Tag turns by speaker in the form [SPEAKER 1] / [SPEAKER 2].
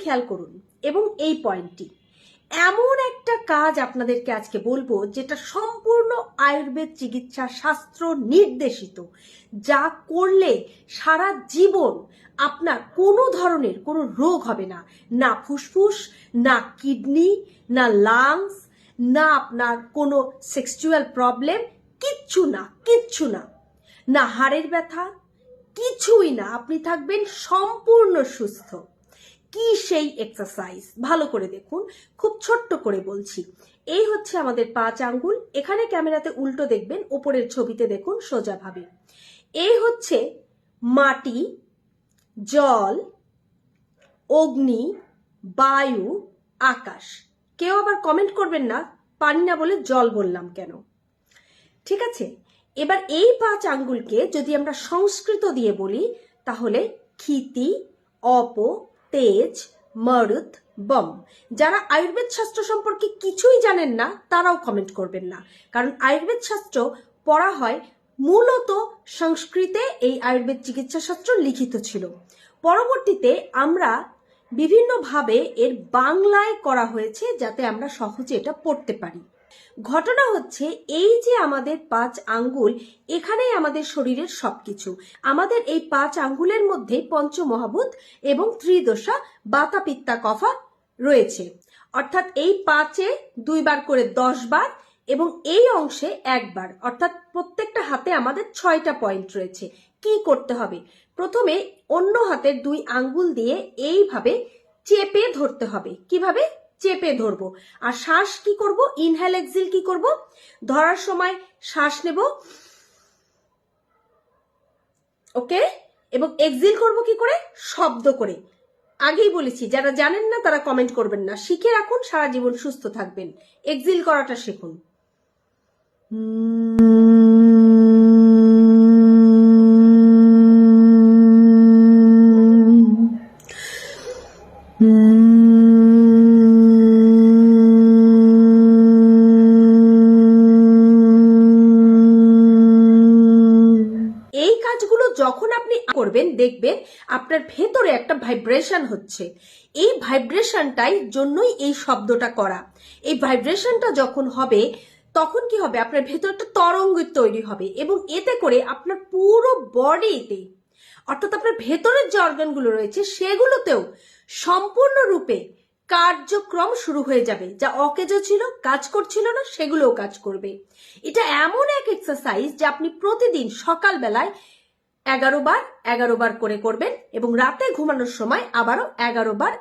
[SPEAKER 1] খেয়াল করুন এবং এই পয়েন্টটি, এমন একটা কাজ আপনাদেরকে আজকে বলবো যেটা সম্পূর্ণ আয়ুর্বেদ চিকিৎসা শাস্ত্র নির্দেশিত, যা করলে সারা জীবন আপনার কোনো ধরনের কোনো রোগ হবে না, না ফুসফুস, না কিডনি, না লাংস, না আপনার কোনো সেক্সুয়াল প্রবলেম, কিচ্ছু না, না হাড়ের ব্যথা, কিছুই না। আপনি থাকবেন সম্পূর্ণ সুস্থ। কি সেই এক্সারসাইজ, ভালো করে দেখুন, খুব ছোট্ট করে বলছি। এই হচ্ছে আমাদের 5 আঙ্গুল, এখানে ক্যামেরাতে উল্টো দেখবেন, ওপরের ছবিতে দেখুন সোজাভাবে। এই হচ্ছে মাটি, জল, অগ্নি, বায়ু, আকাশ। কেউ আবার কমেন্ট করবেন না পানি না বলে জল বললাম কেন, ঠিক আছে? এবার এই 5 আঙ্গুলকে যদি আমরা সংস্কৃত দিয়ে বলি তাহলে ক্ষিতি, অপ, তেজ, মরুত, বম। যারা আয়ুর্বেদ শাস্ত্র সম্পর্কে কিছুই জানেন না তারাও কমেন্ট করবেন না, কারণ আয়ুর্বেদ শাস্ত্র পড়া হয় মূলত সংস্কৃতে। এই আয়ুর্বেদ চিকিৎসা শাস্ত্র লিখিত ছিল, পরবর্তীতে আমরা বিভিন্নভাবে এর বাংলায় করা হয়েছে যাতে আমরা সহজে এটা পড়তে পারি। ঘটনা হচ্ছে এই যে আমাদের 5 আঙ্গুল, এখানেই আমাদের শরীরের সবকিছু। আমাদের এই 5 আঙ্গুলের মধ্যে পঞ্চমহাভূত এবং ত্রিদশা বাতা পিত্তা কফা রয়েছে, অর্থাৎ এই 5-এ 2 বার করে 10 বার এবং এই অংশে 1 বার, অর্থাৎ প্রত্যেকটা হাতে আমাদের 6টা পয়েন্ট রয়েছে। কি করতে হবে? প্রথমে অন্য হাতের 2 আঙ্গুল দিয়ে এইভাবে চেপে ধরতে হবে। কিভাবে? চেপে ধরবো। আর শ্বাস কি করব? ইনহেল এক্সহেল কি করব? ধরার সময় শ্বাস নেব, ওকে, এবং এক্সহেল করব কি করে? শব্দ করে। আগেই বলেছি, যারা জানেন না তারা কমেন্ট করবেন না, শিখে রাখুন, সারা জীবন সুস্থ থাকবেন। এক্সহেল করাটা শিখুন। এই কাজগুলো যখন আপনি করবেন দেখবেন আপনার ভেতরে একটা ভাইব্রেশন হচ্ছে। এই ভাইব্রেশনটাই জন্যই এই শব্দটা করা। এই ভাইব্রেশনটা যখন হবে তখন কি হবে? আপনার ভেতর একটা তরঙ্গ তৈরি হবে এবং এতে করে আপনার পুরো বডিতে, অর্থাৎ আপনার ভেতরের যে অর্গানগুলো রয়েছে সেগুলোতেও সম্পূর্ণরূপে কার্যক্রম শুরু হয়ে যাবে। যা অকেজো ছিল, কাজ করছিল না, সেগুলোও কাজ করবে। এটা এমন এক এক্সারসাইজ যা আপনি প্রতিদিন সকালবেলায় 11 বার করে করবেন এবং রাতে ঘুমানোর সময় আবারও 11 বার